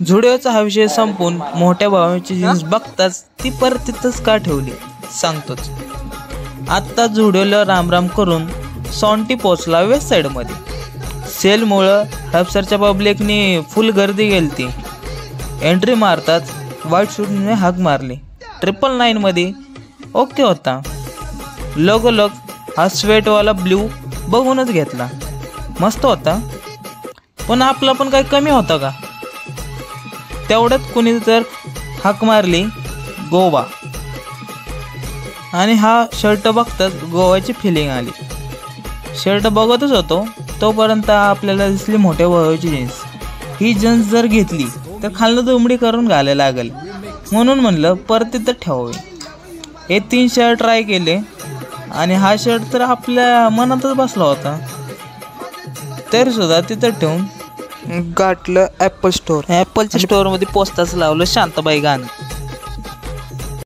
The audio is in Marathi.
झुडिओचा हा विषय संपून मोठ्या भावाची जीन्स बघताच ती परत तिथंच का ठेवली सांगतोच. आत्ता झुडिओला रामराम करून सॉन्टी पोचला वेस्ट साईडमध्ये. सेलमुळं हॅपसरच्या पब्लिकनी फुल गर्दी गेलती. एंट्री मारताच व्हाईट शूटने हाक मारली. 999मध्ये ओके होता. लगोलग हा स्वेटवाला ब्ल्यू बघूनच घेतला. मस्त होता, पण आपला पण काही कमी होता का? तेवढ्यात कुणी तर हाक मारली गोवा, आणि हा शर्ट बघताच गोव्याची फिलिंग आली. शर्ट बघतच होतो तोपर्यंत आपल्याला दिसली मोठ्या भावाची जीन्स. ही जीन्स जर घेतली तर खालनं दुमडी करून घालायला लागेल, म्हणून म्हणलं परत तिथं ठेवावे. हे 3 शर्ट ट्राय केले आणि हा शर्ट तर आपल्या मनातच बसला होता. तरी सुद्धा तिथं ठेवून गाठलं ॲपल स्टोअर. ॲपलच्या स्टोअरमध्ये पोस्टाचं लावलं शांताबाई गाणं.